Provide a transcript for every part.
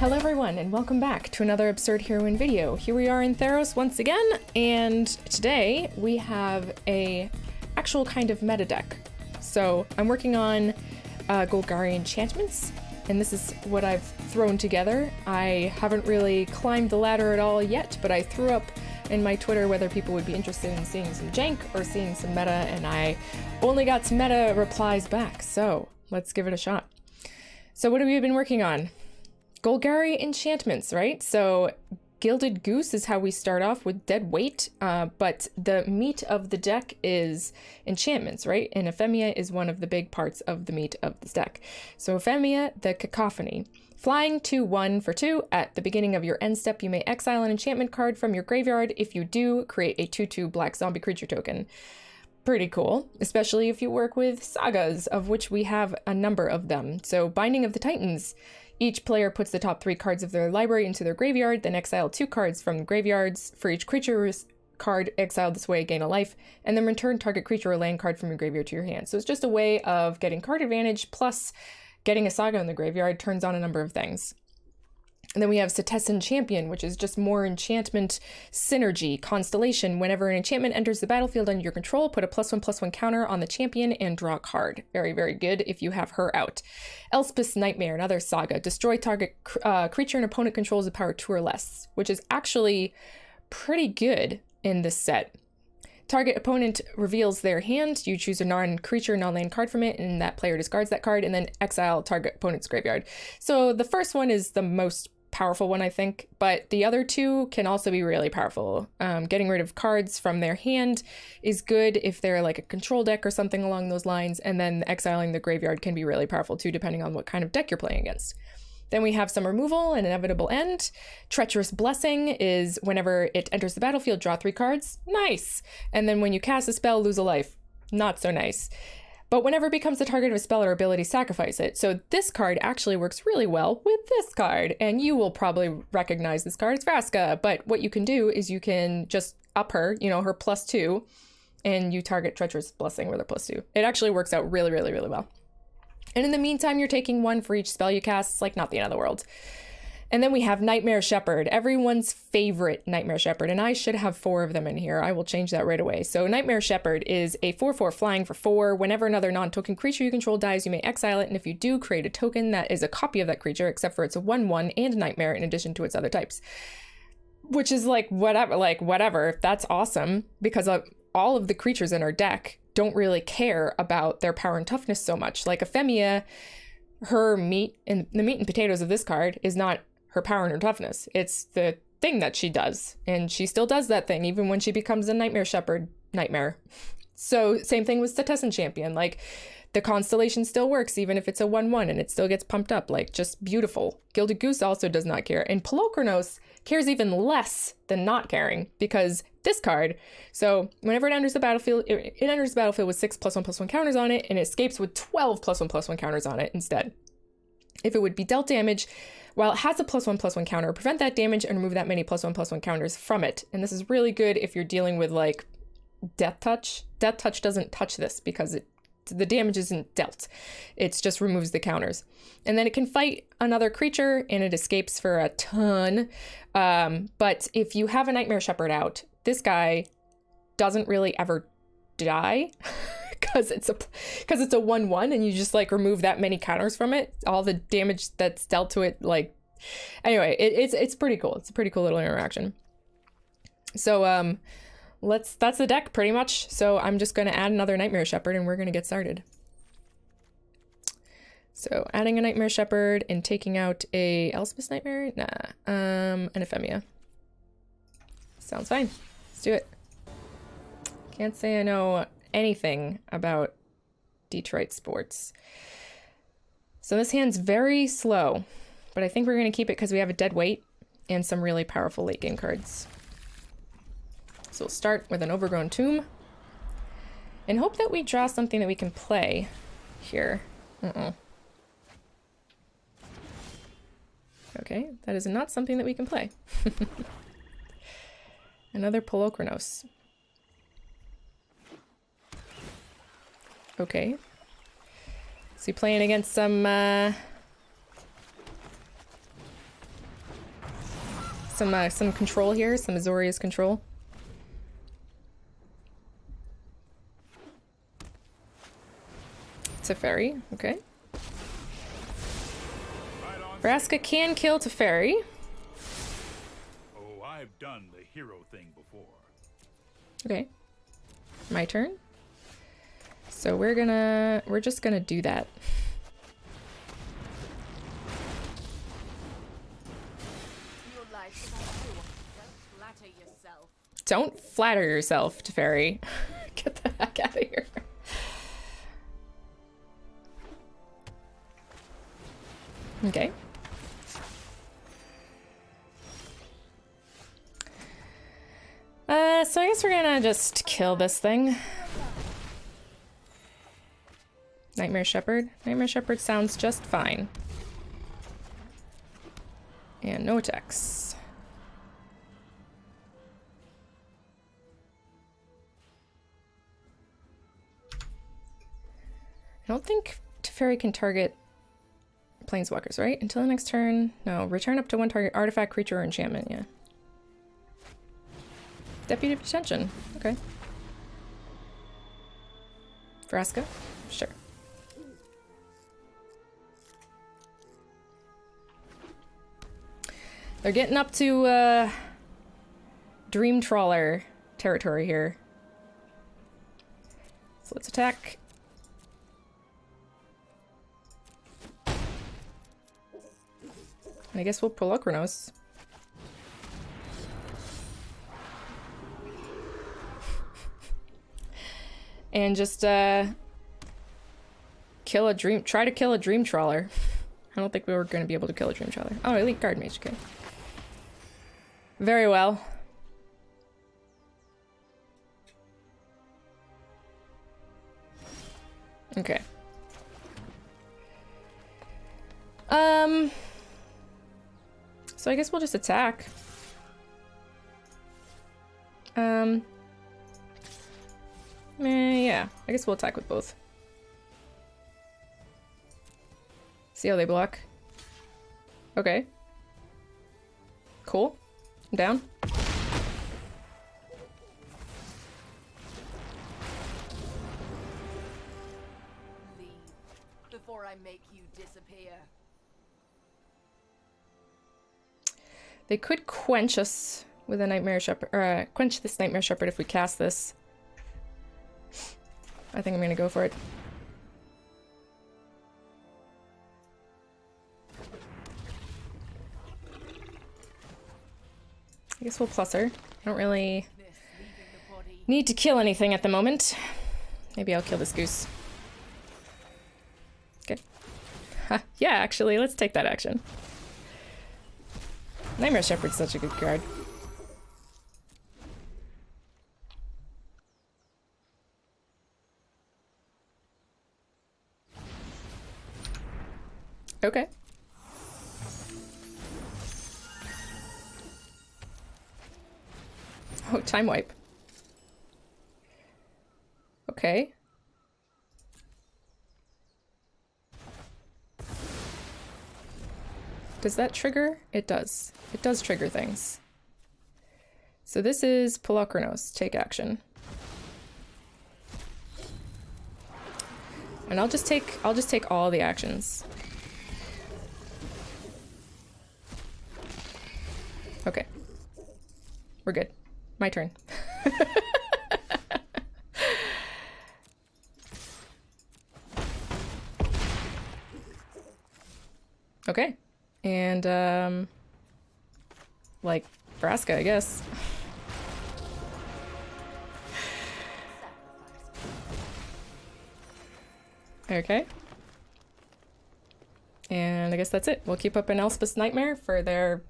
Hello everyone, and welcome back to another Absurd Heroine video. Here we are in Theros once again, and today we have a actual kind of meta deck. So I'm working on Golgari Enchantments, and this is what I've thrown together. I haven't really climbed the ladder at all yet, but I threw up in my Twitter whether people would be interested in seeing some jank or seeing some meta, and I only got some meta replies back, so let's give it a shot. So what have we been working on? Golgari Enchantments, right? So Gilded Goose is how we start off with dead weight, but the meat of the deck is enchantments, right? And Ephemia is one of the big parts of the meat of this deck. So Ephemia, the Cacophony. Flying 2/1 for 2, at the beginning of your end step, you may exile an enchantment card from your graveyard. If you do, create a 2/2 black zombie creature token. Pretty cool, especially if you work with sagas, of which we have a number of them. So Binding of the Titans. Each player puts the top 3 cards of their library into their graveyard, then exile 2 cards from the graveyards. For each creature card exiled this way, gain a life, and then return target creature or land card from your graveyard to your hand. So it's just a way of getting card advantage, plus getting a saga in the graveyard turns on a number of things. And then we have Taenethon Champion, which is just more enchantment synergy. Constellation. Whenever an enchantment enters the battlefield under your control, put a +1/+1 counter on the champion and draw a card. Very, very good if you have her out. Elspeth's Nightmare, another saga. Destroy target creature an opponent controls with power 2 or less, which is actually pretty good in this set. Target opponent reveals their hand. You choose a non-creature, non-land card from it, and that player discards that card, and then exile target opponent's graveyard. So the first one is the most powerful one, I think, but the other two can also be really powerful. Getting rid of cards from their hand is good if they're like a control deck or something along those lines, and then exiling the graveyard can be really powerful too, depending on what kind of deck you're playing against. Then we have some removal and inevitable end. Treacherous Blessing is whenever it enters the battlefield, draw 3 cards. Nice! And then when you cast a spell, lose a life. Not so nice. But whenever it becomes the target of a spell or ability, sacrifice it. So this card actually works really well with this card, and you will probably recognize this card as Vraska. But what you can do is you can just up her, you know, her +2, and you target Treacherous Blessing with a +2. It actually works out really, really, really well. And in the meantime, you're taking 1 for each spell you cast. It's like not the end of the world. And then we have Nightmare Shepherd, everyone's favorite Nightmare Shepherd, and I should have 4 of them in here. I will change that right away. So Nightmare Shepherd is a 4/4 flying for 4. Whenever another non-token creature you control dies, you may exile it, and if you do, create a token that is a copy of that creature, except for it's a 1/1 and Nightmare in addition to its other types. Which is like whatever. That's awesome, because all of the creatures in our deck don't really care about their power and toughness so much. Like Ephemia, her meat and the meat and potatoes of this card is not her power and her toughness. It's the thing that she does, and she still does that thing even when she becomes a Nightmare Shepherd nightmare. So same thing with Taenethon Champion. Like the constellation still works even if it's a 1/1 and it still gets pumped up. Like just beautiful. Gilded Goose also does not care, and Polochronos cares even less than not caring, because this card, so whenever it enters the battlefield, it enters the battlefield with 6 +1/+1 counters on it, and it escapes with 12 +1/+1 counters on it instead. If it would be dealt damage, while it has a +1/+1 counter, prevent that damage and remove that many +1/+1 counters from it. And this is really good if you're dealing with like Death Touch. Death Touch doesn't touch this because the damage isn't dealt. It just removes the counters. And then it can fight another creature and it escapes for a ton. But if you have a Nightmare Shepherd out, this guy doesn't really ever die. Because it's a 1/1 and you just like remove that many counters from it, all the damage that's dealt to it. Like anyway, it's pretty cool. It's a pretty cool little interaction. So that's the deck pretty much. So I'm just going to add another Nightmare Shepherd and we're going to get started. So adding a Nightmare Shepherd and taking out a Elspeth's Nightmare, an Ephemia. Sounds fine. Let's do it. Can't say I know anything about Detroit sports. So this hand's very slow, but I think we're going to keep it because we have a dead weight and some really powerful late game cards. So we'll start with an Overgrown Tomb and hope that we draw something that we can play here. Okay, that is not something that we can play. Another Polochronos. Okay. So you're playing against some some control here, some Azorius control. Teferi, okay. Vraska can kill Teferi. Oh, I've done the hero thing before. Okay. My turn. So we're just gonna do that. Don't flatter yourself, Teferi. Get the heck out of here. Okay. So I guess we're gonna just kill this thing. Nightmare Shepherd. Nightmare Shepherd sounds just fine. And no attacks. I don't think Teferi can target planeswalkers, right? Until the next turn. No, return up to one target artifact, creature, or enchantment, yeah. Deputy of Detention. Okay. Vraska? Sure. They're getting up to Dream Trawler territory here. So let's attack. And I guess we'll pull Okronos. And just try to kill a Dream Trawler. I don't think we were going to be able to kill a Dream Trawler. Oh, Elite Guard Mage, okay. Very well. Okay. So I guess we'll just attack. Yeah, I guess we'll attack with both. See how they block. Okay. Cool. I'm down. Leave before I make you disappear. They could quench us with a Nightmare Shepherd, or quench this Nightmare Shepherd if we cast this. I think I'm gonna go for it. I guess we'll plus her. I don't really need to kill anything at the moment. Maybe I'll kill this goose. Okay. Yeah, actually, let's take that action. Nightmare Shepherd's such a good card. Okay. Oh, time wipe. Okay. Does that trigger? It does. It does trigger things. So this is pull out Okronos, take action. And I'll just take all the actions. Okay. We're good. My turn. Okay. And, like, Vraska, I guess. Okay. And I guess that's it. We'll keep up an Elspeth's Nightmare for their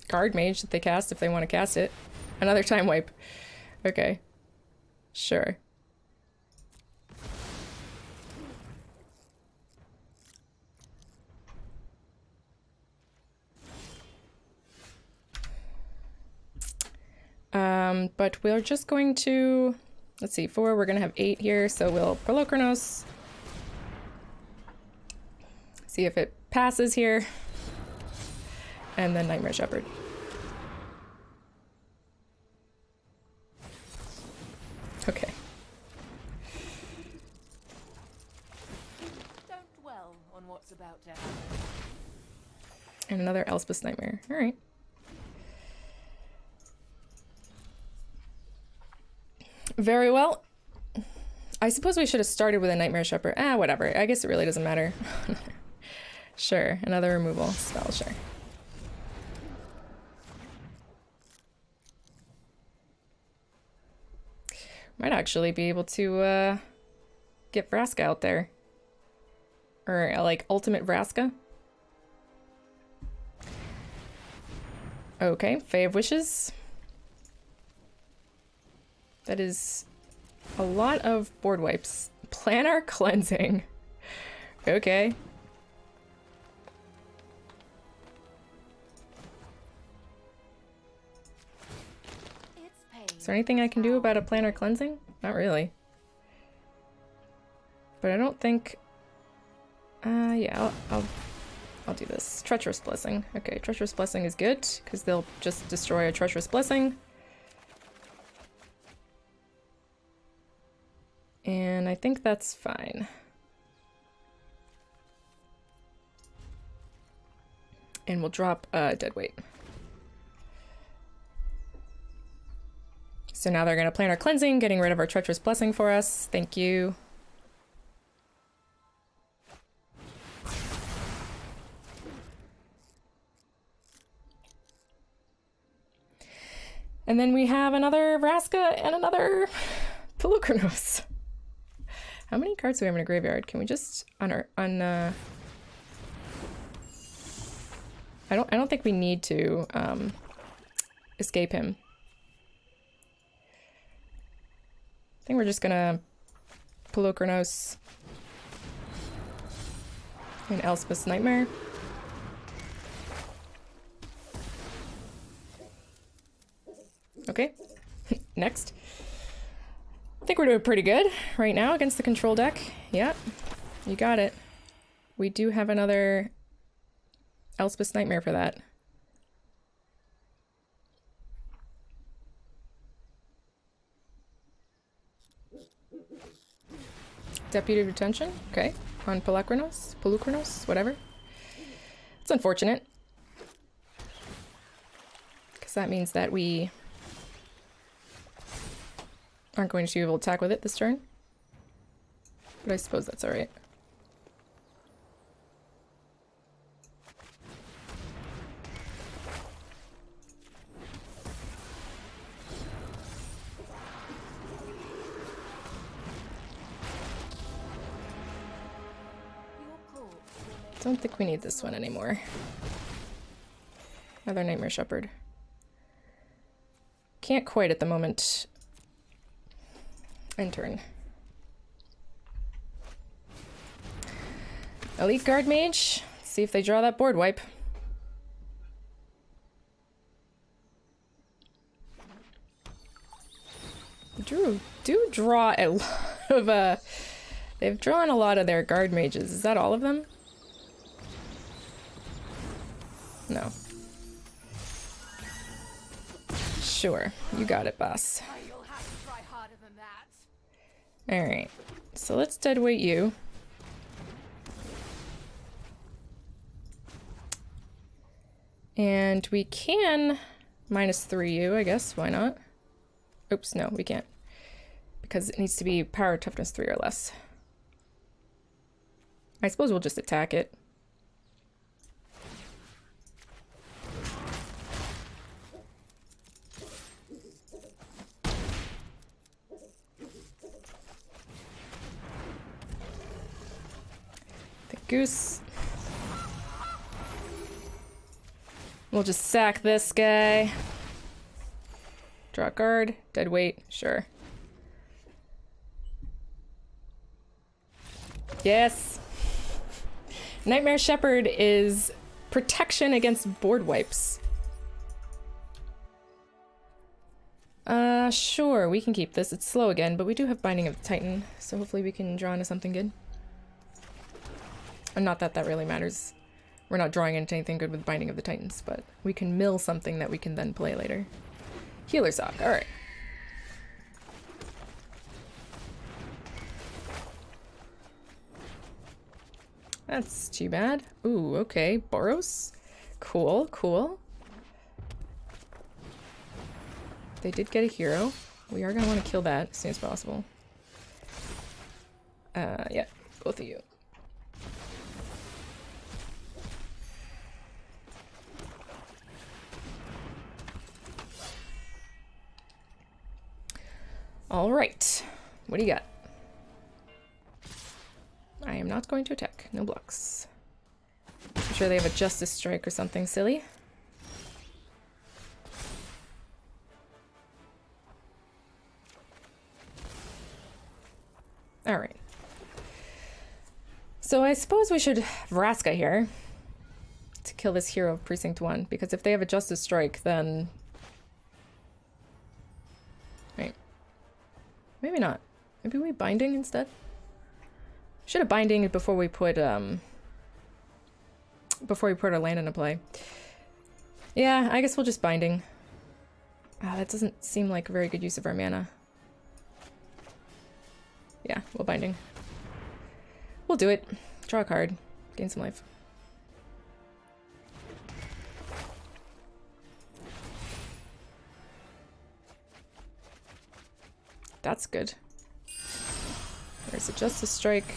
Guard Mage that they cast if they want to cast it. Another time wipe. Okay. Sure. But we're just going to, let's see, 4, we're going to have 8 here, so we'll pull Okronos. See if it passes here. And then Nightmare Shepherd. Okay. Don't dwell on what's about to happen. And another Elspeth's Nightmare. Alright. Very well. I suppose we should have started with a Nightmare Shepherd. Ah, whatever. I guess it really doesn't matter. Sure, another removal spell, sure. Might actually be able to get Vraska out there. Or like ultimate Vraska. Okay, Fae of Wishes. That is a lot of board wipes. Planar Cleansing. Okay. Is there anything I can do about a planar cleansing? Not really. But I don't think... yeah, I'll do this. Treacherous Blessing. Okay, Treacherous Blessing is good, because they'll just destroy a Treacherous Blessing. And I think that's fine. And we'll drop Deadweight. So now they're going to plan our cleansing, getting rid of our Treacherous Blessing for us. Thank you. And then we have another Vraska and another Pelucranos. How many cards do we have in a graveyard? Can we just I don't think we need to escape him. I think we're just gonna Pelucranos and Elspeth's Nightmare. Okay, next. I think we're doing pretty good right now against the control deck. Yeah, you got it. We do have another Elspeth's Nightmare for that. Deputy Retention, okay, on Pelucranos, whatever. It's unfortunate. Because that means that we aren't going to be able to attack with it this turn. But I suppose that's alright. Don't think we need this one anymore. Another Nightmare Shepherd. Can't quite at the moment. End turn. Elite Guard Mage. Let's see if they draw that board wipe. Do draw a lot of they've drawn a lot of their guard mages. Is that all of them? No. Sure, you got it, boss. You'll have to try harder than that. Alright, so let's deadweight you. And we can -3 you, I guess. Why not? Oops, no, we can't. Because it needs to be power toughness 3 or less. I suppose we'll just attack it. The goose. We'll just sack this guy. Draw a card. Deadweight. Sure. Yes. Nightmare Shepherd is protection against board wipes. Sure, we can keep this. It's slow again, but we do have Binding of the Titan, so hopefully we can draw into something good. And not that that really matters. We're not drawing into anything good with Binding of the Titans, but we can mill something that we can then play later. Healer Sock, alright. That's too bad. Ooh, okay. Boros. Cool, cool. They did get a hero. We are gonna want to kill that as soon as possible. Yeah, both of you. All right. What do you got? I am not going to attack. No blocks. I'm sure they have a Justice Strike or something silly. All right. So I suppose we should Vraska here to kill this hero of Precinct 1, because if they have a Justice Strike, then... Wait. Maybe not. Maybe we Binding instead? Should have Binding before we put our land into play. Yeah, I guess we'll just Binding. That doesn't seem like a very good use of our mana. Yeah, we'll Binding. We'll do it. Draw a card. Gain some life. That's good. There's a Justice Strike.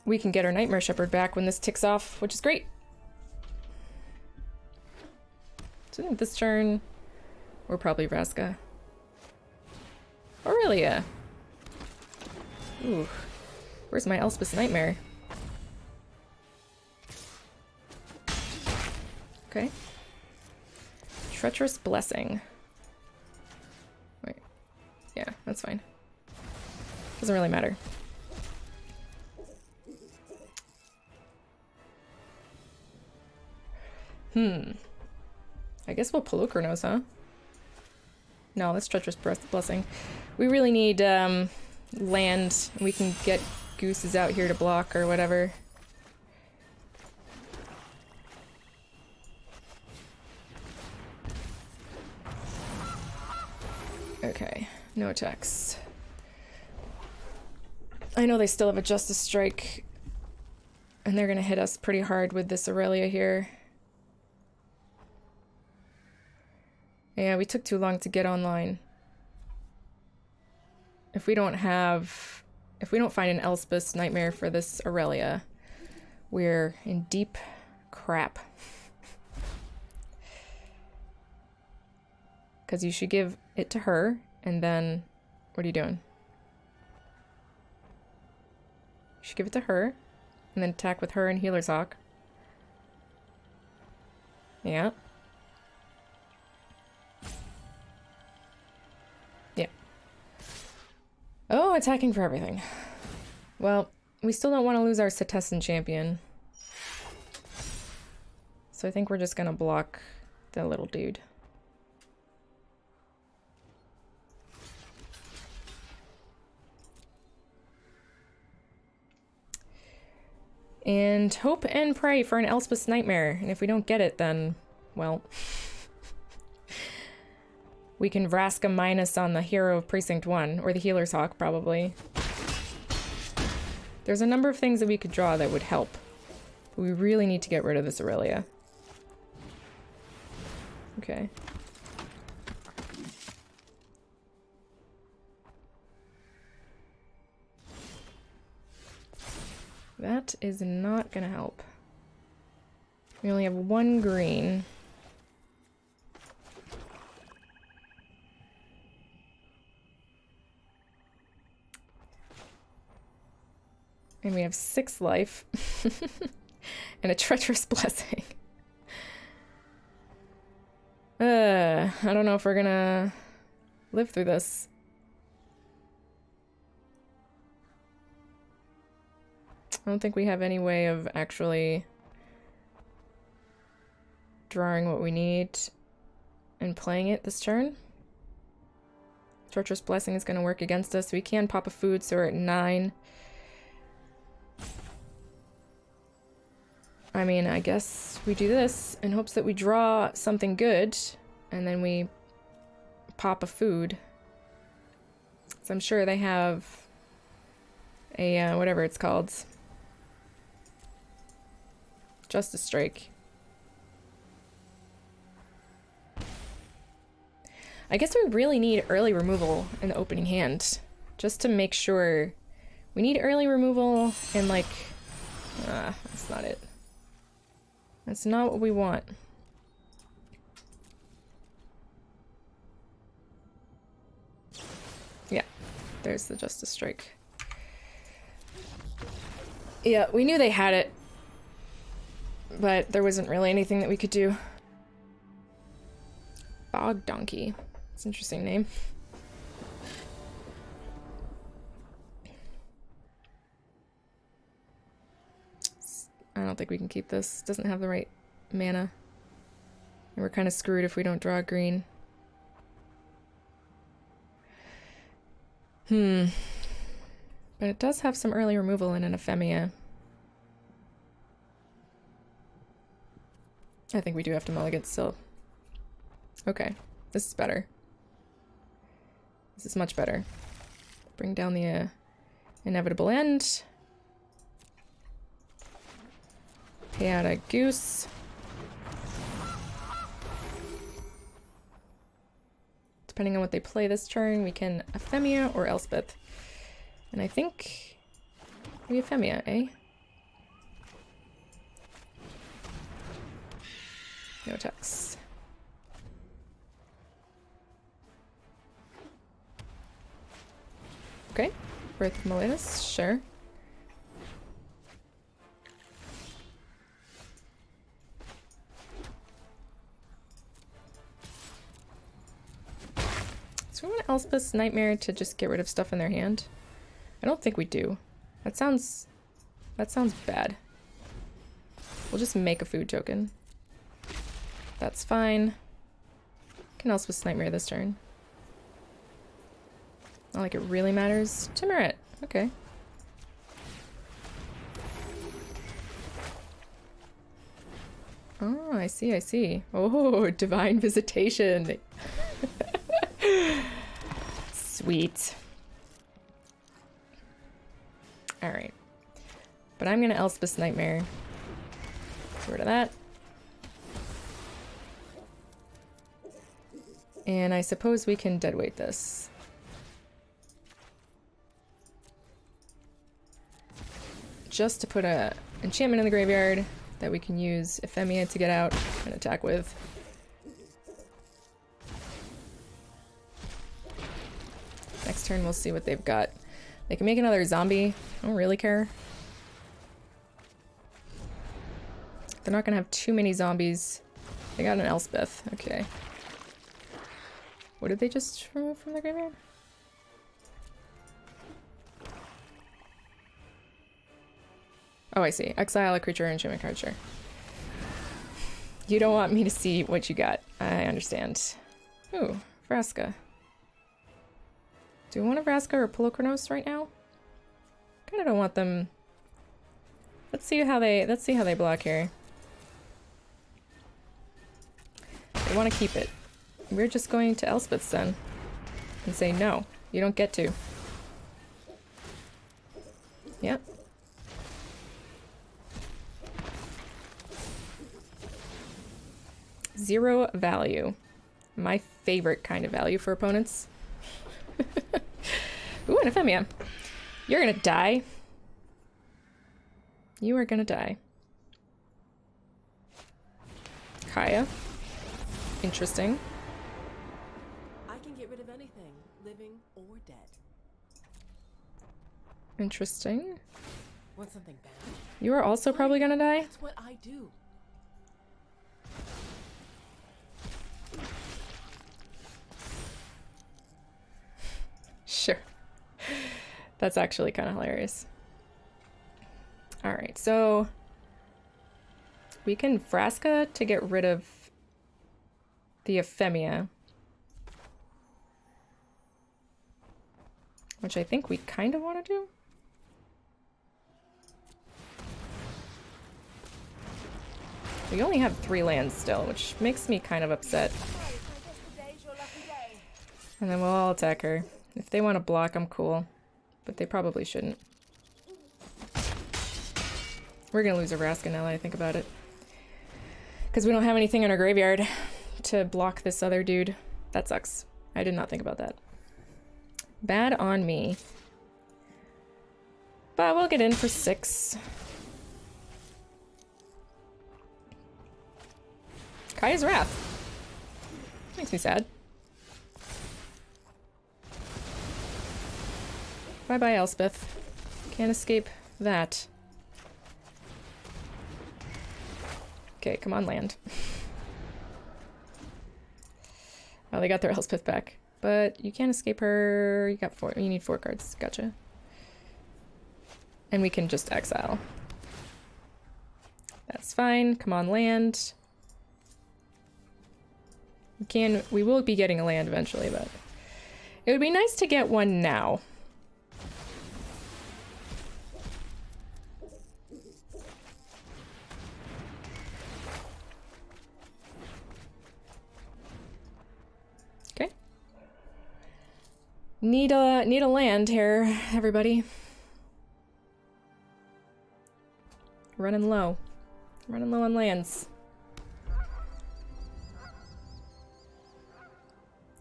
We can get our Nightmare Shepherd back when this ticks off, which is great. So I think this turn, we're probably Vraska. Aurelia. Ooh. Where's my Elspeth's Nightmare? Okay. Treacherous Blessing. Wait. Yeah, that's fine. Doesn't really matter. I guess we'll Polukranos, huh? No, that's Treacherous Blessing. We really need land. We can get gooses out here to block or whatever. Okay, no attacks. I know they still have a Justice Strike, and they're gonna hit us pretty hard with this Aurelia here. Yeah, we took too long to get online. If we don't find an Elspeth's Nightmare for this Aurelia, we're in deep crap. Because you should give it to her, and then... What are you doing? You should give it to her, and then attack with her and Healer's Hawk. Yeah. Yeah. Oh, attacking for everything. Well, we still don't want to lose our Setessan champion. So I think we're just gonna block the little dude. And hope and pray for an Elspeth's Nightmare. And if we don't get it, then, well... we can Vraska minus on the hero of Precinct 1, or the Healer's Hawk, probably. There's a number of things that we could draw that would help. But we really need to get rid of this Aurelia. Okay. That is not gonna help. We only have one green. And we have 6 life. And a Treacherous Blessing. I don't know if we're gonna live through this. I don't think we have any way of actually drawing what we need and playing it this turn. Treacherous Blessing is going to work against us. We can pop a food, so we're at 9. I mean, I guess we do this in hopes that we draw something good, and then we pop a food. So I'm sure they have a, whatever it's called. Justice Strike. I guess we really need early removal in the opening hand. Just to make sure. We need early removal and like... that's not it. That's not what we want. Yeah, there's the Justice Strike. Yeah, we knew they had it. But there wasn't really anything that we could do. Bog Donkey. It's an interesting name. I don't think we can keep this. It doesn't have the right mana. And we're kind of screwed if we don't draw green. But it does have some early removal in an Ephemia. I think we do have to mulligan still. Okay, this is better. This is much better. Bring down the inevitable end. Pay out a goose. Depending on what they play this turn, we can Ephemia or Elspeth. And I think we Ephemia, eh? No attacks. Okay, Birth of Miletus, sure. So we want Elspeth's Nightmare to just get rid of stuff in their hand? I don't think we do. That sounds bad. We'll just make a food token. That's fine. Can Elspeth's Nightmare this turn. Not like it really matters. Timuret. Okay. Oh, I see, I see. Oh, Divine Visitation. Sweet. Alright. But I'm gonna Elspeth's Nightmare. Get rid of that. And I suppose we can deadweight this. Just to put a enchantment in the graveyard that we can use Ephemia to get out and attack with. Next turn we'll see what they've got. They can make another zombie. I don't really care. They're not gonna have too many zombies. They got an Elspeth. Okay. What did they just remove from the graveyard? Oh, I see. Exile a creature, enchantment card, sure. You don't want me to see what you got. I understand. Ooh, Vraska. Do we want a Vraska or a Polochronos right now? Kinda don't want them. Let's see how they block here. They want to keep it. We're just going to Elspeth's then. And say no. You don't get to. Yep. Zero value. My favorite kind of value for opponents. Ooh, an Ephemia. You're gonna die. You are gonna die. Kaya. Interesting. I can get rid of anything, living or dead. Interesting. Want something bad? You are also probably gonna die? That's what I do. Sure. That's actually kind of hilarious. Alright, so we can Vraska to get rid of the Ephemia. Which I think we kind of want to do. We only have 3 lands still, which makes me kind of upset. And then we'll all attack her. If they want to block, I'm cool. But they probably shouldn't. We're gonna lose a Vraska now that I think about it. Because we don't have anything in our graveyard to block this other dude. That sucks. I did not think about that. Bad on me. But we'll get in for 6. Kaya's Wrath. Makes me sad. Bye-bye, Elspeth. Can't escape that. Okay, come on, land. Oh, they got their Elspeth back. But you can't escape her. You got 4. You need 4 cards. Gotcha. And we can just exile. That's fine. Come on, land. We will be getting a land eventually, but it would be nice to get one now. Okay. Need a land here, everybody. Running low. Running low on lands.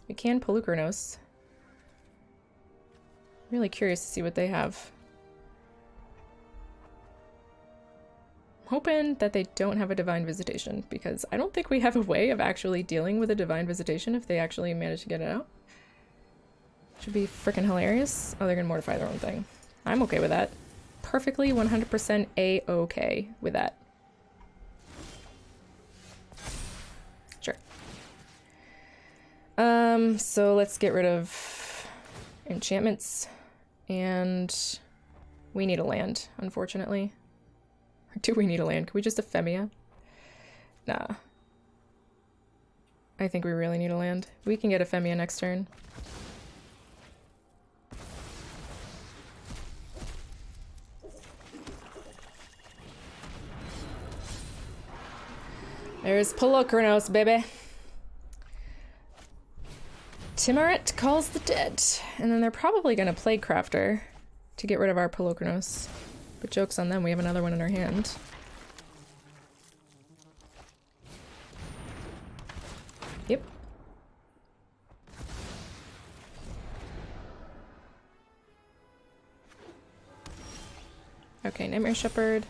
We can Polukranos. Really curious to see what they have. I'm hoping that they don't have a Divine Visitation, because I don't think we have a way of actually dealing with a Divine Visitation if they actually manage to get it out. Should be freaking hilarious. Oh, they're gonna mortify their own thing. I'm okay with that. Perfectly 100% A-okay with that. Sure. So let's get rid of enchantments, and we need a land, unfortunately. Or do we need a land? Can we just Ephemia? Nah. I think we really need a land. We can get Ephemia next turn. There's Polukranos, baby. Timurit calls the dead. And then they're probably going to Plaguecrafter to get rid of our Polukranos. But joke's on them, we have another one in our hand. Yep. Okay, Nightmare Shepherd.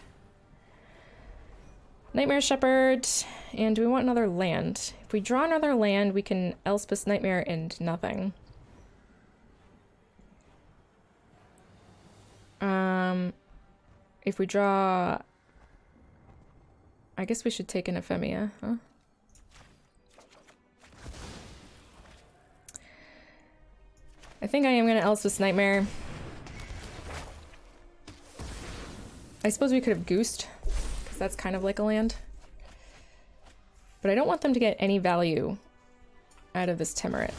Nightmare Shepherd, and do we want another land? If we draw another land, we can Elspeth's Nightmare and nothing. If we draw... I guess we should take an Ephemia, huh? I think I am gonna Elspeth's Nightmare. I suppose we could have Goosed. That's kind of like a land. But I don't want them to get any value out of this Timurit.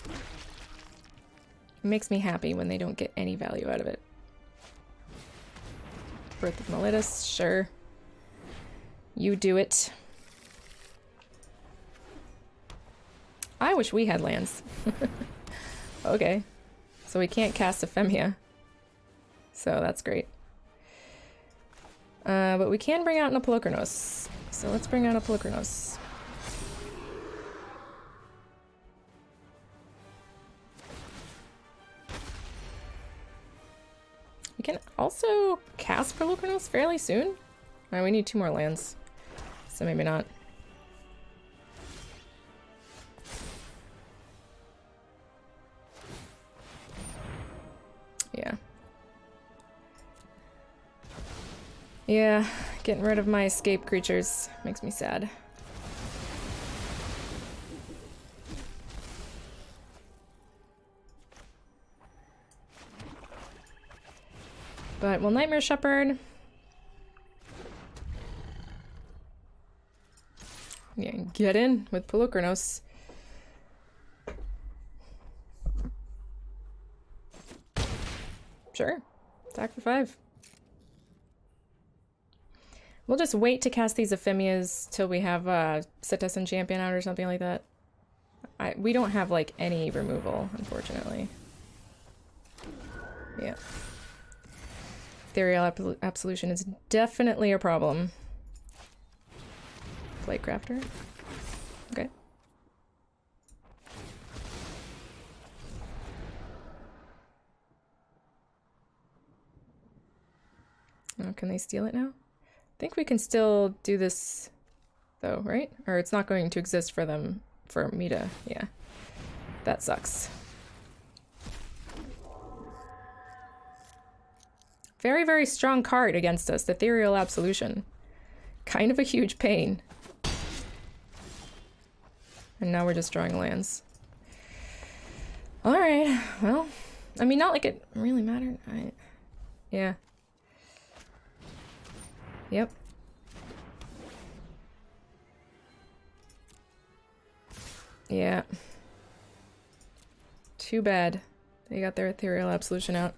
It makes me happy when they don't get any value out of it. Birth of Melitus, sure. You do it. I wish we had lands. Okay. So we can't cast Ephemia. So that's great. But we can bring out an Polukranos. So let's bring out a Polukranos. We can also cast Polukranos fairly soon. We need 2 more lands. So maybe not. Yeah. Yeah, getting rid of my escape creatures makes me sad. But we'll Nightmare Shepherd. Yeah, get in with Polukranos. Sure. Attack for 5. We'll just wait to cast these Ephemias till we have Citizen Champion out or something like that. We don't have, like, any removal, unfortunately. Yeah. Ethereal Absolution is definitely a problem. Plate Crafter. Okay. Oh, can they steal it now? I think we can still do this, though, right? Or it's not going to exist for them, for me to, yeah. That sucks. Very, very strong card against us, Ethereal Absolution. Kind of a huge pain. And now we're just drawing lands. Alright, well, I mean, not like it really mattered. Yeah. Yep. Yeah. Too bad. They got their Ethereal Absolution out.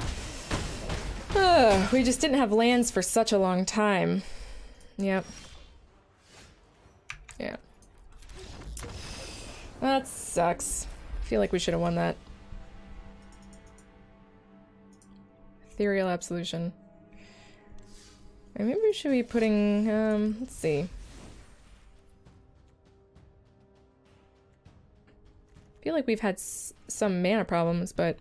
We just didn't have lands for such a long time. Yep. Yeah. That sucks. I feel like we should have won that. Ethereal Absolution. Maybe we should be putting, let's see. I feel like we've had some mana problems, but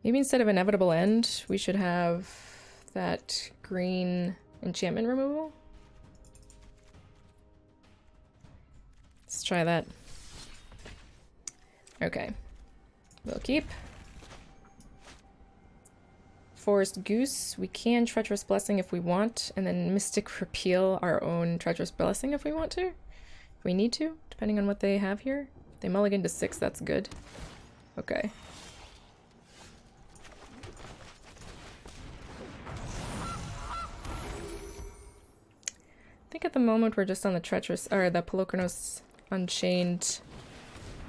maybe instead of Inevitable End, we should have that green enchantment removal. Let's try that. Okay. We'll keep. Forest Goose. We can Treacherous Blessing if we want, and then Mystic Repeal our own Treacherous Blessing if we want to. If we need to, depending on what they have here. If they mulligan to 6, that's good. Okay. I think at the moment we're just on the Treacherous, or the Polochronos Unchained.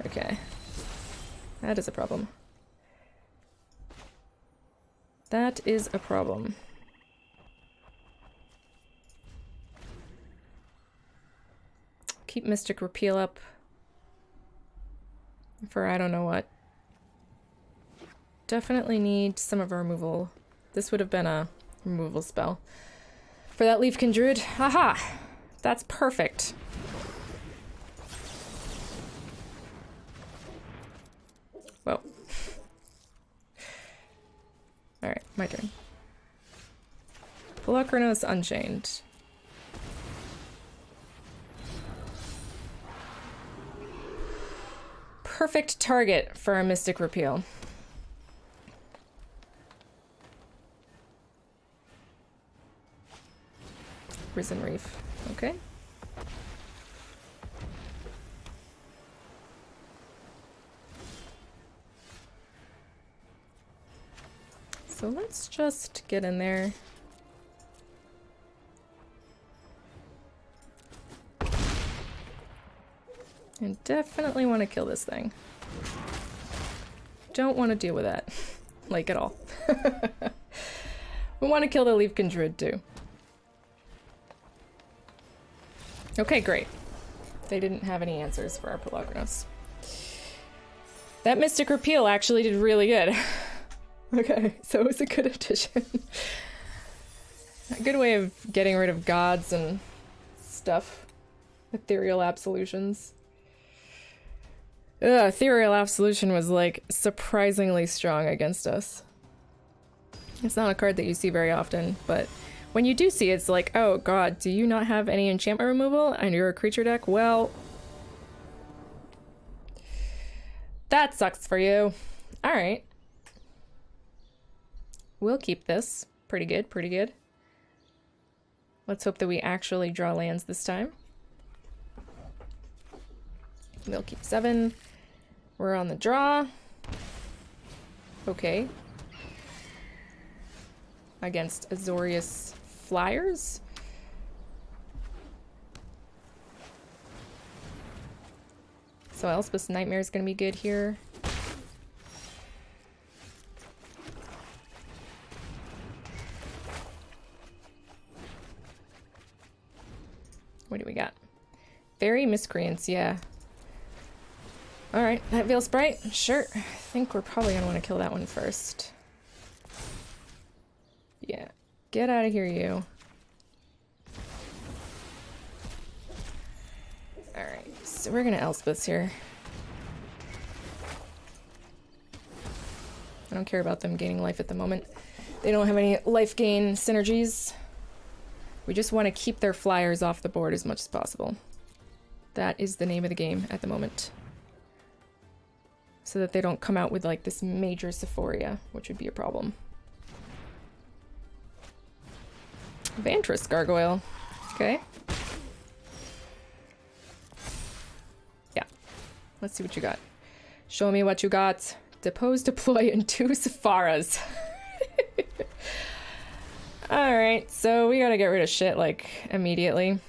Okay. That is a problem. That is a problem. Keep Mystic Repeal up for I don't know what. Definitely need some of our removal. This would have been a removal spell. For that Leafkin Druid. Haha! That's perfect. Whoa. Alright, my turn. Polochronos Unchained. Perfect target for a Mystic Repeal. Risen Reef. Okay. So let's just get in there. And definitely want to kill this thing. Don't want to deal with that. Like at all. We want to kill the Leafkin Druid too. Okay, great. They didn't have any answers for our Polochronos. That Mystic Repeal actually did really good. Okay, so it was a good addition. A good way of getting rid of gods and stuff. Ethereal Absolutions. Ugh, Ethereal Absolution was like surprisingly strong against us. It's not a card that you see very often, but when you do see it, it's like, oh god, do you not have any enchantment removal and you're a creature deck? Well, that sucks for you. Alright. We'll keep this. Pretty good, pretty good. Let's hope that we actually draw lands this time. We'll keep 7. We're on the draw. Okay. Against Azorius Flyers. So Elspeth's Nightmare is going to be good here. What do we got? Fairy Miscreants, yeah. Alright, that Veil Sprite. Sure. I think we're probably gonna want to kill that one first. Yeah. Get out of here, you. Alright, so we're gonna Elspeth here. I don't care about them gaining life at the moment. They don't have any life gain synergies. We just want to keep their flyers off the board as much as possible. That is the name of the game at the moment. So that they don't come out with like this major Sephoria, which would be a problem. Vantress Gargoyle. Okay. Yeah. Let's see what you got. Show me what you got. Depose, deploy, and 2 Sepharas. Alright, so we gotta get rid of shit, like, immediately.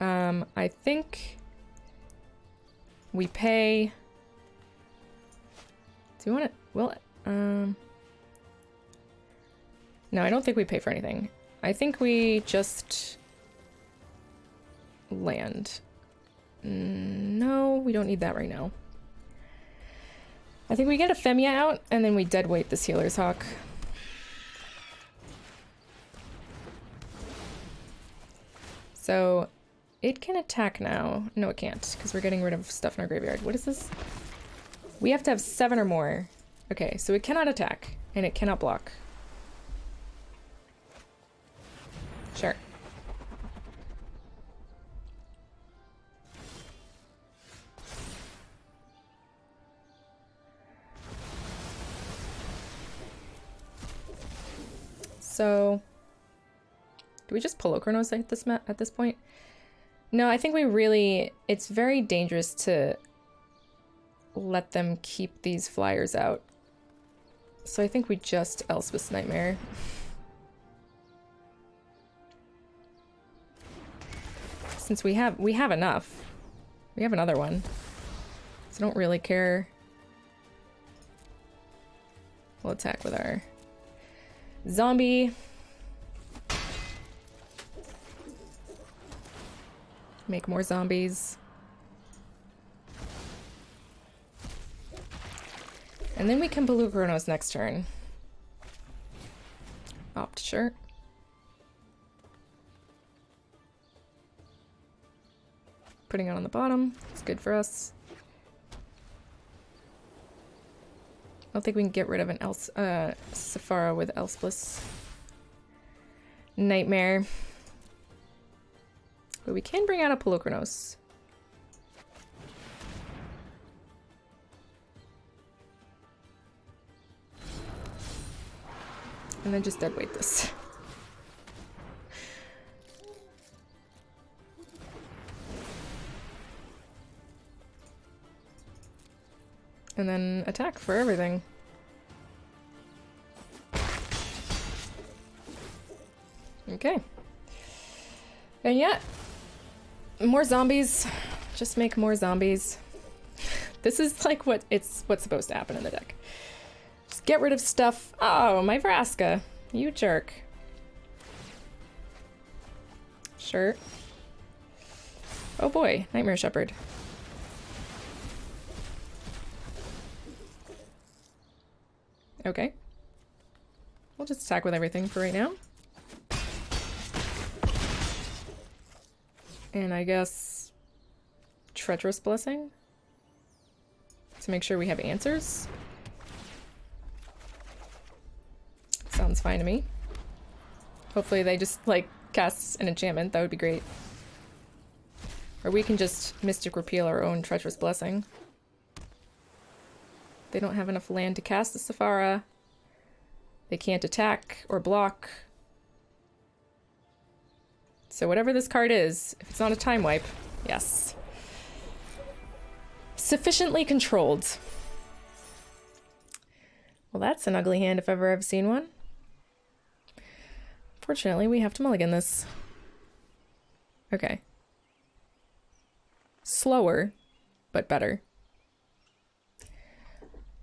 I think we pay... Do you want to... Well, no, I don't think we pay for anything. I think we just... land. No, we don't need that right now. I think we get a Femia out, and then we deadweight this Healer's Hawk. So, it can attack now. No, it can't, because we're getting rid of stuff in our graveyard. What is this? We have to have 7 or more. Okay, so it cannot attack, and it cannot block. Sure. So, do we just Polochronos at this point? No, I think we really... It's very dangerous to let them keep these flyers out. So I think we just Elspeth's Nightmare. Since we have enough. We have another one. So I don't really care. We'll attack with our zombie. Make more zombies. And then we can Polochronos next turn. Opt, sure. Putting it on the bottom. It's good for us. I don't think we can get rid of an Sephara with Elspeth's Nightmare. But we can bring out a Polochronos. And then just deadweight this. And then attack for everything. Okay. And yeah, more zombies. Just make more zombies. This is like what's supposed to happen in the deck. Just get rid of stuff. Oh, my Vraska. You jerk. Sure. Oh boy, Nightmare Shepherd. Okay. We'll just attack with everything for right now. And I guess Treacherous Blessing to make sure we have answers. Sounds fine to me. Hopefully they just like cast an enchantment. That would be great. Or we can just Mystic Repeal our own Treacherous Blessing. They don't have enough land to cast the Sephara. They can't attack or block. So whatever this card is, if it's not a time wipe, yes. Sufficiently controlled. Well, that's an ugly hand if ever I've seen one. Fortunately, we have to mulligan this. Okay. Slower, but better.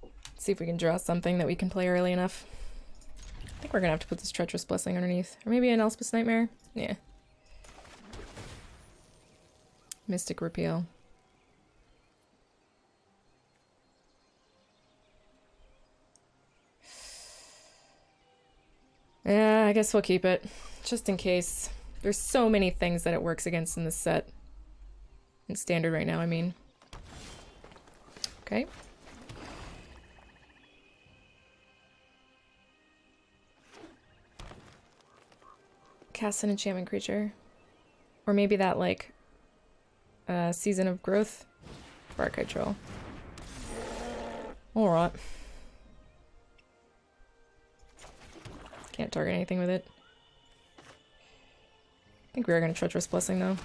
Let's see if we can draw something that we can play early enough. I think we're gonna have to put this Treacherous Blessing underneath. Or maybe an Elspeth's Nightmare? Yeah. Mystic Repeal. I guess we'll keep it, just in case. There's so many things that it works against in this set. In standard right now, I mean. Okay. Cast an enchantment creature. Or maybe that, like, Season of Growth. Archive Troll. Alright. Can't target anything with it. I think we are going to Treacherous Blessing, though.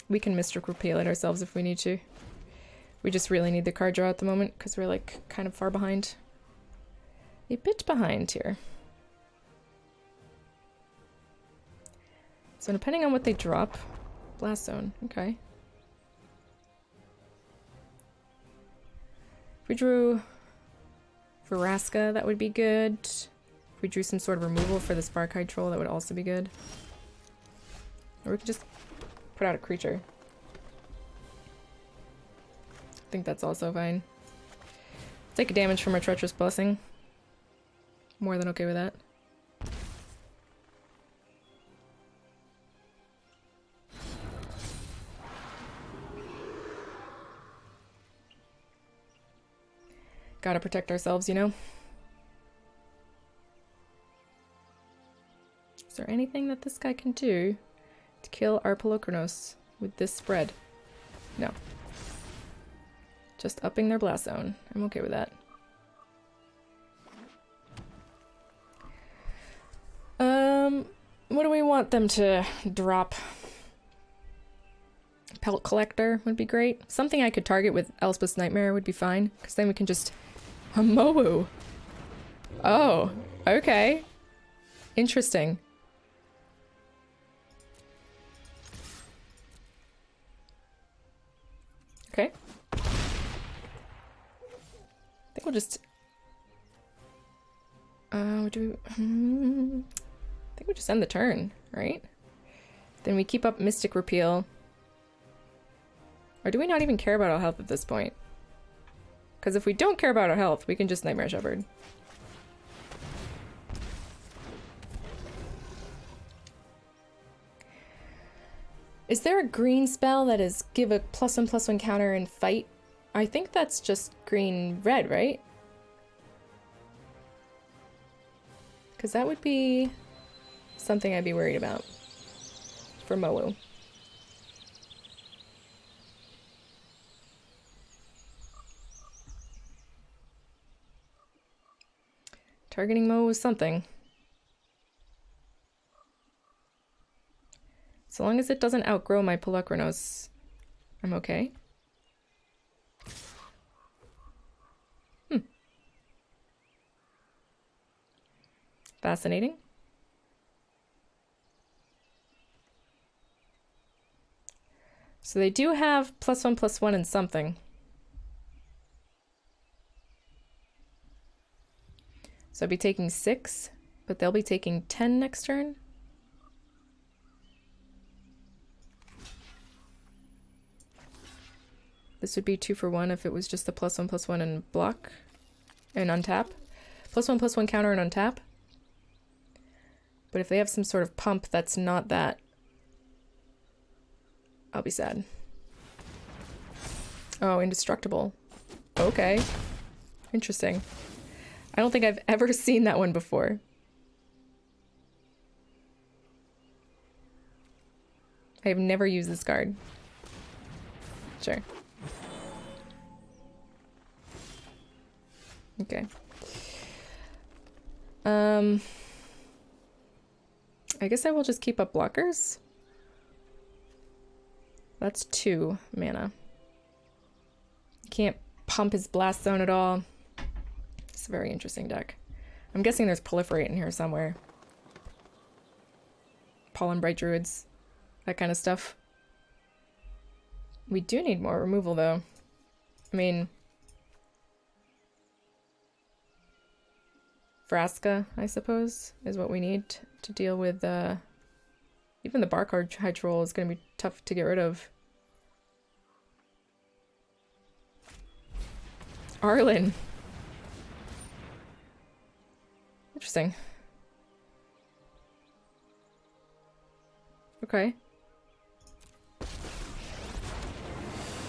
We can Mystic Repeal it ourselves if we need to. We just really need the card draw at the moment, because we're, like, kind of far behind. A bit behind here. So depending on what they drop... Blast Zone, okay. If we drew Vraska, that would be good. If we drew some sort of removal for the Sparkeye Troll, that would also be good. Or we could just put out a creature. I think that's also fine. Take a damage from our Treacherous Blessing. More than okay with that. Gotta protect ourselves, you know? Is there anything that this guy can do to kill our Polochronos with this spread? No. Just upping their blast zone. I'm okay with that. What do we want them to drop? Pelt Collector would be great. Something I could target with Elspeth's Nightmare would be fine, because then we can just... Mowu! Oh, okay. Interesting. Okay. I think we'll just... I think we just end the turn, right? Then we keep up Mystic Repeal. Or do we not even care about our health at this point? Because if we don't care about our health, we can just Nightmare Shepherd. Is there a green spell that is give a +1/+1 counter and fight? I think that's just green-red, right? Because that would be something I'd be worried about for Mowu. Targeting Mowu is something. So long as it doesn't outgrow my Polochronos, I'm okay. Fascinating. So they do have +1/+1 and something. So I'd be taking 6, but they'll be taking 10 next turn. This would be 2 for 1 if it was just the +1/+1 and block and untap. +1/+1 counter and untap. But if they have some sort of pump that's not that, I'll be sad. Oh, indestructible. Okay. Interesting. I don't think I've ever seen that one before. I have never used this card. Sure. Okay. I guess I will just keep up blockers. That's 2 mana. Can't pump his blast zone at all. It's a very interesting deck. I'm guessing there's Proliferate in here somewhere. Pollen Bright Druids. That kind of stuff. We do need more removal though. I mean... Vraska, I suppose, is what we need to deal with, even the Barcard Troll is going to be tough to get rid of. Arlen. Interesting. Okay.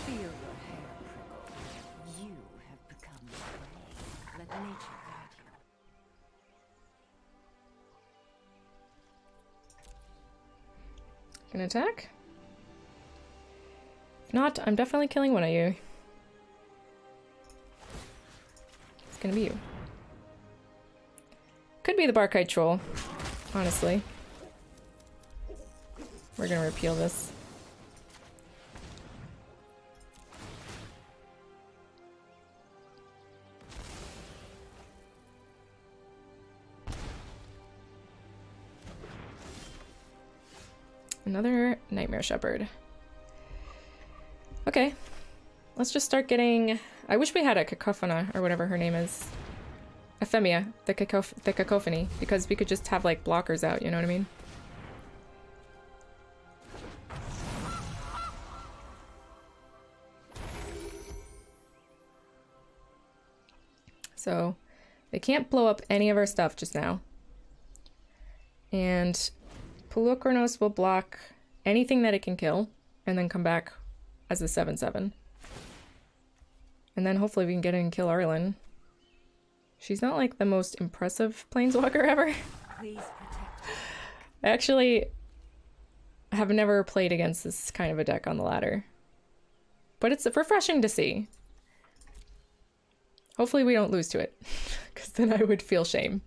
Feel your hair prickle. You have become prey. Let nature guide you. Gonna attack? If not, I'm definitely killing one of you. It's gonna be you. Could be the Barkite Troll, honestly. We're gonna repeal this. Another Nightmare Shepherd. Okay. Let's just start getting... I wish we had a Cacophona, or whatever her name is. Ephemia, the Cacophony, because we could just have, like, blockers out, you know what I mean? So, they can't blow up any of our stuff just now. And Pulukronos will block anything that it can kill, and then come back as a 7/7. And then hopefully we can get in and kill Arlen. She's not like the most impressive planeswalker ever. Please protect. I actually have never played against this kind of a deck on the ladder. But it's refreshing to see. Hopefully we don't lose to it, because then I would feel shame.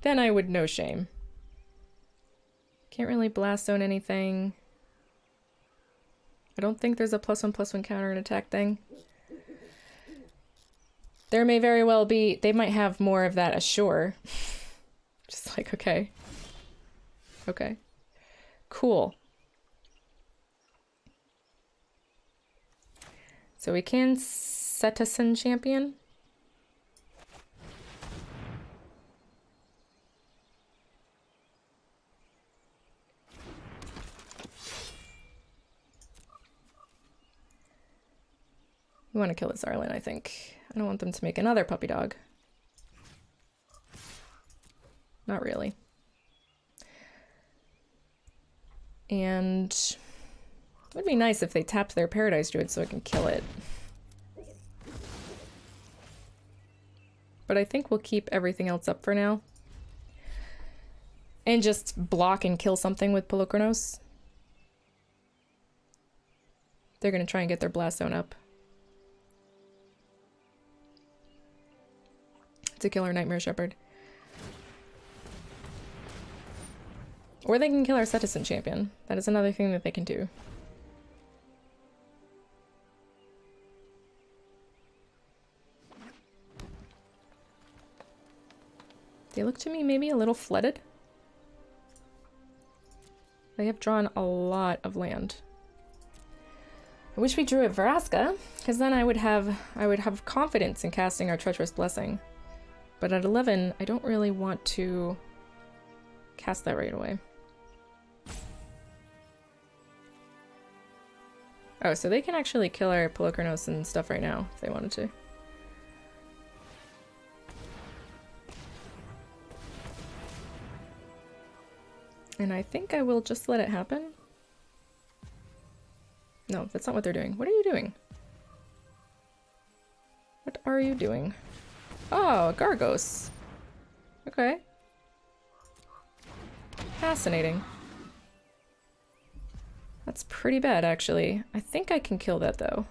Then I would know shame. Can't really blast zone anything. I don't think there's a +1/+1 counter and attack thing. There may very well be, they might have more of that ashore. Just like, okay. Okay. Cool. So we can Cetizen champion. We want to kill this Arlen, I think. I don't want them to make another puppy dog. Not really. And it would be nice if they tapped their Paradise Druid so I can kill it. But I think we'll keep everything else up for now. And just block and kill something with Pulukronos. They're going to try and get their Blast Zone up. To kill our Nightmare Shepherd. Or they can kill our Cetizen champion. That is another thing that they can do. They look to me maybe a little flooded. They have drawn a lot of land. I wish we drew a Vraska, because then I would have confidence in casting our Treacherous Blessing. But at 11, I don't really want to cast that right away. Oh, so they can actually kill our Pulukronos and stuff right now, if they wanted to. And I think I will just let it happen. No, that's not what they're doing. What are you doing? What are you doing? Oh, Gargos. Okay. Fascinating. That's pretty bad, actually. I think I can kill that, though.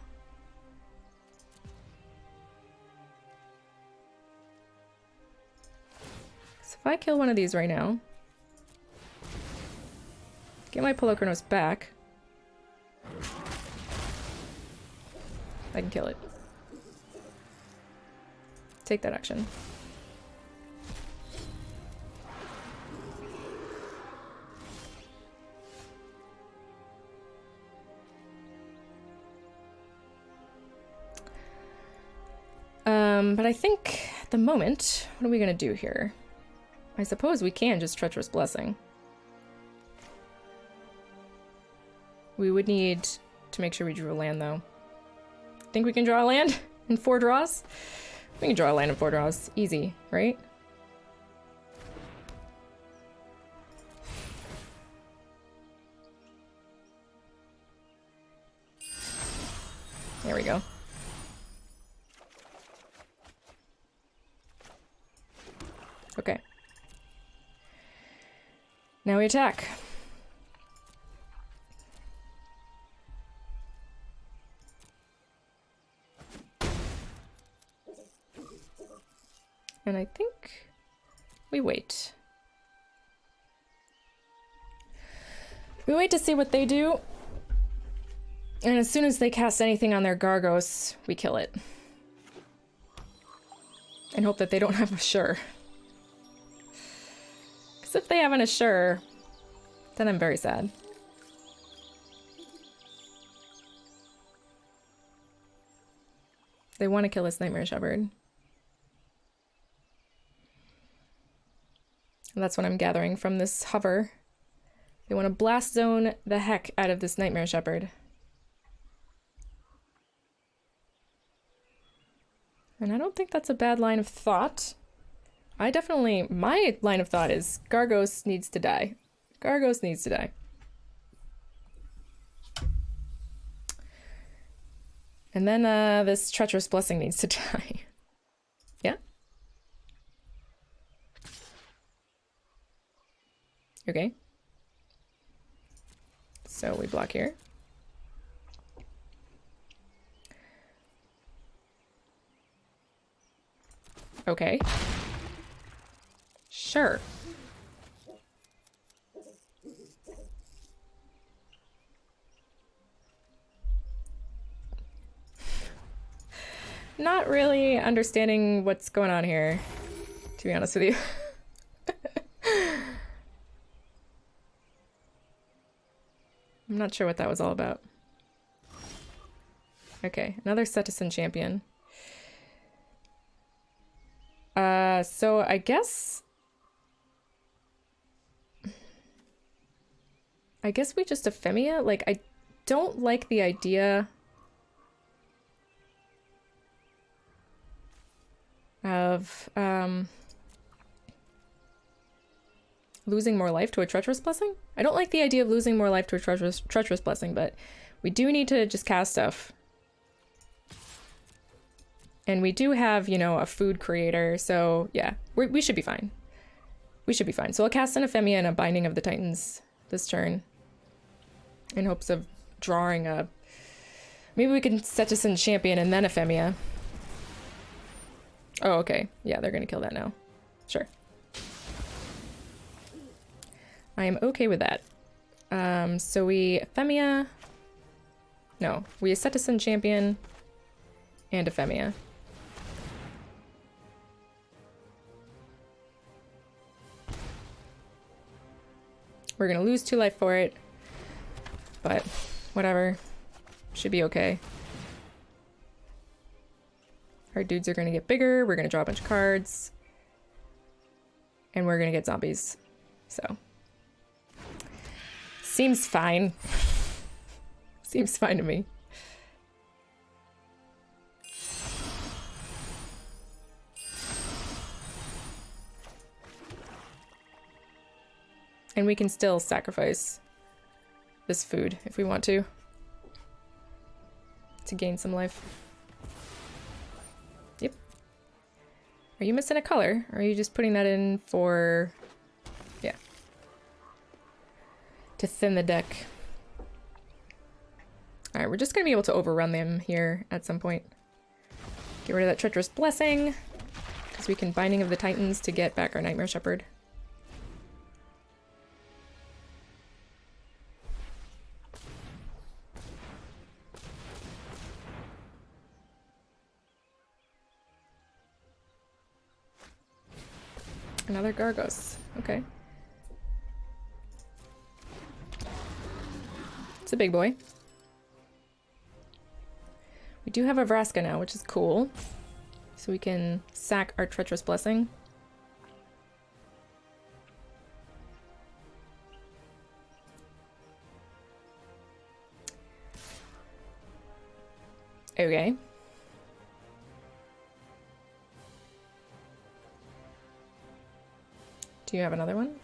So if I kill one of these right now, get my Pulukronos back, I can kill it. Take that action. But I think at the moment, what are we gonna do here? I suppose we can just Treacherous Blessing. We would need to make sure we drew a land, though. Think we can draw a land in 4 draws? We can draw a land in 4 draws. Easy, right? There we go. Okay. Now we attack. And I think we wait. We wait to see what they do. And as soon as they cast anything on their Gargos, we kill it. And hope that they don't have a Assure. Because if they have an Assure, then I'm very sad. They want to kill this Nightmare Shepherd. And that's what I'm gathering from this hover. They want to blast zone the heck out of this Nightmare Shepherd. And I don't think that's a bad line of thought. My line of thought is Gargos needs to die. Gargos needs to die. And then this Treacherous Blessing needs to die. Yeah? Okay. So we block here. Okay. Sure. Not really understanding what's going on here, to be honest with you. I'm not sure what that was all about. Okay, another Cetizen champion. So I guess we just Ephemia? Like, I don't like the idea of, losing more life to a Treacherous Blessing? I don't like the idea of losing more life to a Treacherous Blessing, but we do need to just cast stuff. And we do have, you know, a food creator, so yeah, we should be fine. We should be fine. So I'll cast an Ephemia and a Binding of the Titans this turn in hopes of drawing a... Maybe we can Cetizen champion and then Ephemia. Oh, okay. Yeah, they're gonna kill that now. Sure. I am okay with that. So we Ephemia... No, we Cetizen champion and Ephemia. We're gonna lose 2 life for it, but whatever. Should be okay. Our dudes are gonna get bigger, we're gonna draw a bunch of cards, and we're gonna get zombies. So. Seems fine. Seems fine to me. And we can still sacrifice this food if we want to gain some life. Yep. Are you missing a color? Or are you just putting that in for... Yeah. To thin the deck. Alright, we're just gonna be able to overrun them here at some point. Get rid of that Treacherous Blessing, because we can Binding of the Titans to get back our Nightmare Shepherd. Another Gargos. Okay. It's a big boy. We do have a Vraska now, which is cool. So we can sack our Treacherous Blessing. Okay. Do you have another one?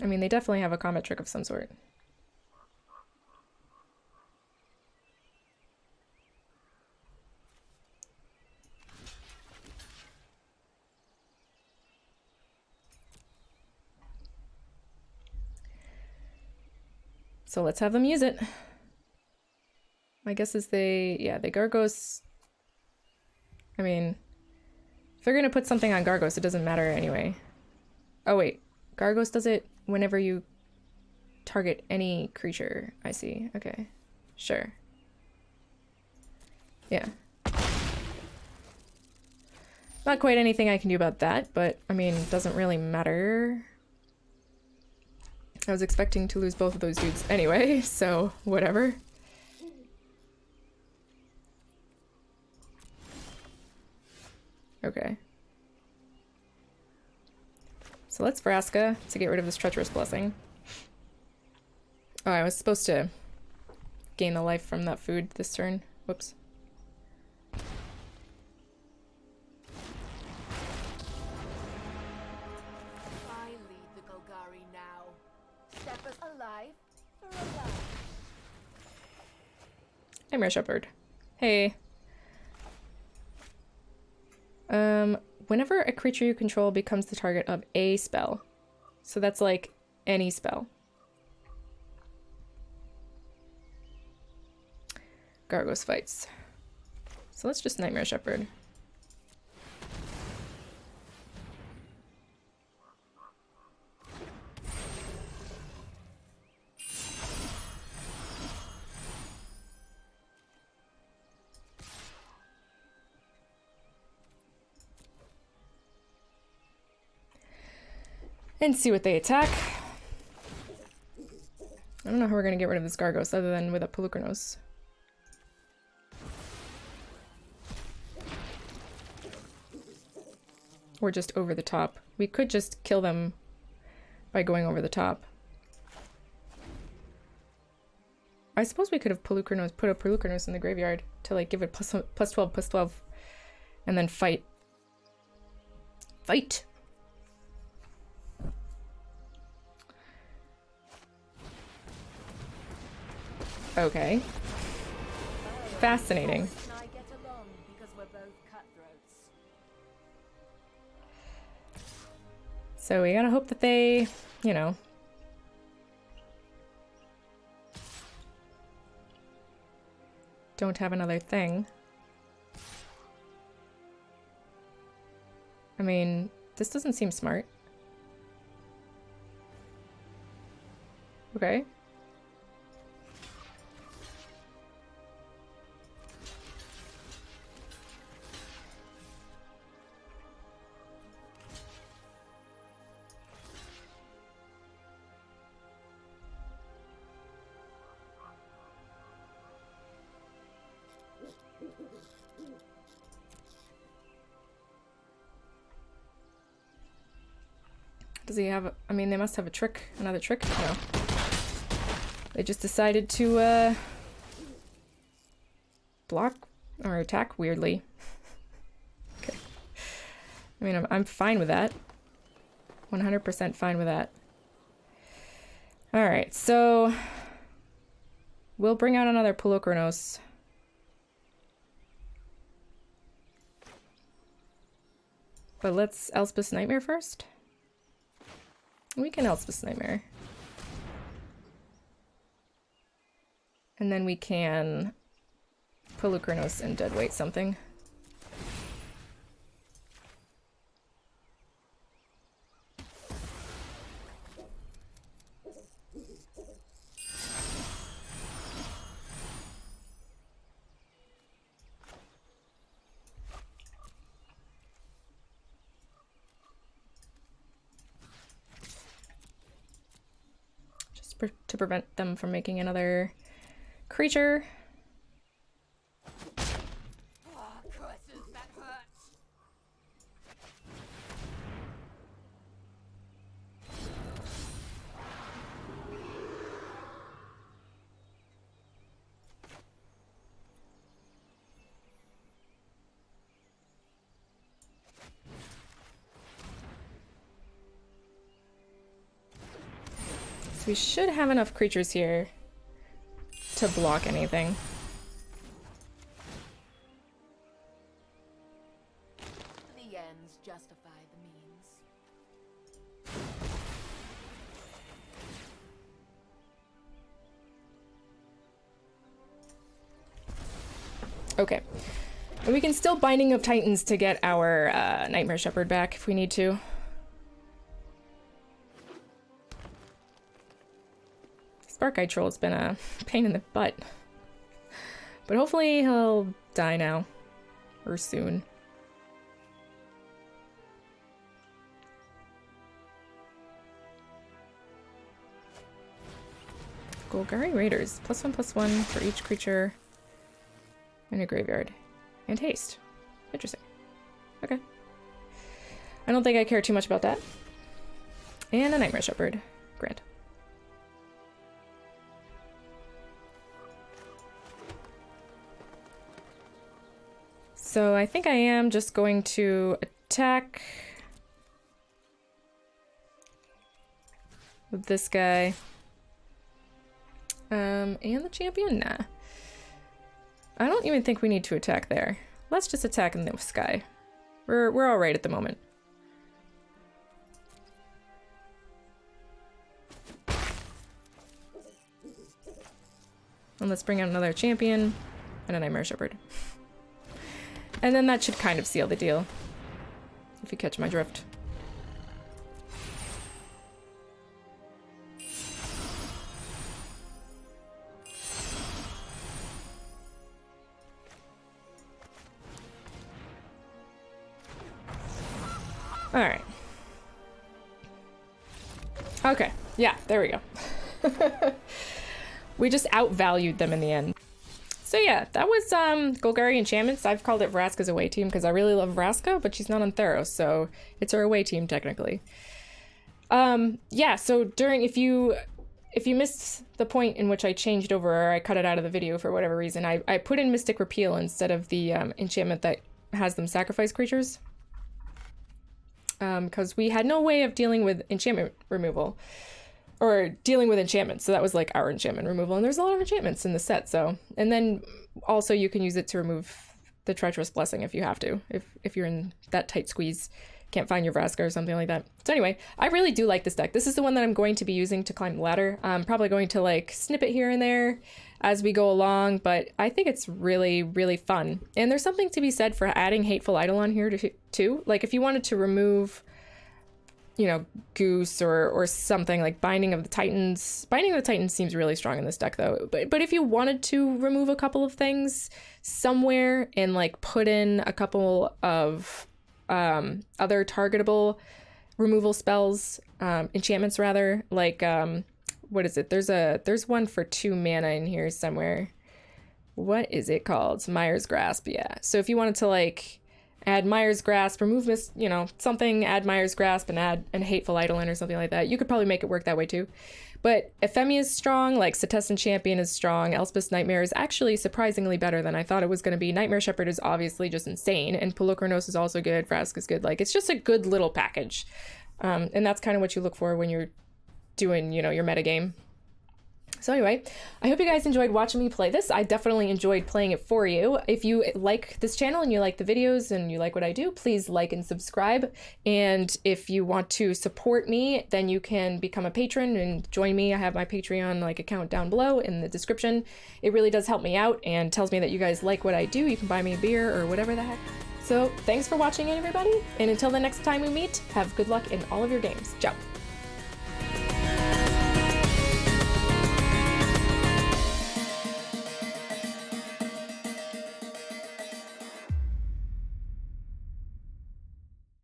I mean, they definitely have a combat trick of some sort. So let's have them use it. My guess is they Gargos. I mean, if they're gonna put something on Gargos, it doesn't matter anyway. Oh wait, Gargos does it whenever you target any creature. I see. Okay, sure. Yeah. Not quite anything I can do about that, but I mean, it doesn't really matter. I was expecting to lose both of those dudes anyway, so whatever. Okay. So let's Vraska to get rid of this Treacherous Blessing. Oh, I was supposed to gain the life from that food this turn. Whoops. I lead the Golgari now. Step us alive for a life. Nightmare Shepherd. Hey. Whenever a creature you control becomes the target of a spell. So that's like any spell. Gargos fights. So let's just Nightmare Shepherd. And see what they attack. I don't know how we're gonna get rid of this Gargos other than with a Pelucranos. Or just over the top. We could just kill them by going over the top. I suppose we could have Pelucranos, put a Pelucranos in the graveyard to like give it plus 12, and then fight. Fight! Okay. Fascinating. And I get along because we're both cutthroats. So we gotta hope that they, you know, don't have another thing. I mean, this doesn't seem smart. Okay. Does he have I mean, they must have a trick, another trick? No. They just decided to, block or attack weirdly. Okay. I mean, I'm fine with that. 100% fine with that. Alright, so we'll bring out another Pelucranos. But let's Elspeth's Nightmare first. We can Elspeth's Nightmare. And then we can Pelucranos and Deadweight something. To prevent them from making another creature. Oh, curses, that hurts. So we should have enough creatures here to block anything. The ends justify the means. Okay. And we can still Binding of Titans to get our Nightmare Shepherd back if we need to. Spark-Eye Troll's been a pain in the butt. But hopefully he'll die now. Or soon. Golgari Raiders. +1/+1 for each creature in a graveyard. And haste. Interesting. Okay. I don't think I care too much about that. And a Nightmare Shepherd. Grant. So I think I am just going to attack with this guy. And the champion? Nah. I don't even think we need to attack there. Let's just attack in the sky. We're all right at the moment. And let's bring out another champion and a Nightmare Shepherd. And then that should kind of seal the deal, if you catch my drift. All right. Okay, yeah, there we go. We just outvalued them in the end. So yeah, that was Golgari Enchantments. I've called it Vraska's away team because I really love Vraska, but she's not on Theros, so it's her away team technically. Yeah, so if you missed the point in which I changed over or I cut it out of the video for whatever reason, I put in Mystic Repeal instead of the enchantment that has them sacrifice creatures. Because we had no way of dealing with enchantment removal. Or dealing with enchantments, so that was like our enchantment removal, and there's a lot of enchantments in the set, so. And then also you can use it to remove the Treacherous Blessing if you have to, if you're in that tight squeeze, can't find your Vraska or something like that. So anyway, I really do like this deck. This is the one that I'm going to be using to climb the ladder. I'm probably going to like snip it here and there as we go along, but I think it's really, really fun. And there's something to be said for adding Hateful Eidolon here too. Like if you wanted to remove, you know, Goose or something like Binding of the Titans. Binding of the Titans seems really strong in this deck though. But if you wanted to remove a couple of things somewhere and like put in a couple of other targetable removal spells, enchantments rather, like what is it? There's one for 2 mana in here somewhere. What is it called? Mire's Grasp, yeah. So if you wanted to like add Mire's Grasp, remove this, you know, something, add Mire's Grasp and add an Hateful Eidolon or something like that. You could probably make it work that way too. But Ephemia is strong, like Setessan Champion is strong, Elspeth's Nightmare is actually surprisingly better than I thought it was going to be. Nightmare Shepherd is obviously just insane, and Polukranos is also good, Vraska is good. Like, it's just a good little package. And that's kind of what you look for when you're doing, you know, your metagame. So anyway, I hope you guys enjoyed watching me play this. I definitely enjoyed playing it for you. If you like this channel and you like the videos and you like what I do, please like and subscribe. And if you want to support me, then you can become a patron and join me. I have my Patreon account down below in the description. It really does help me out and tells me that you guys like what I do. You can buy me a beer or whatever the heck. So thanks for watching, everybody. And until the next time we meet, have good luck in all of your games. Ciao.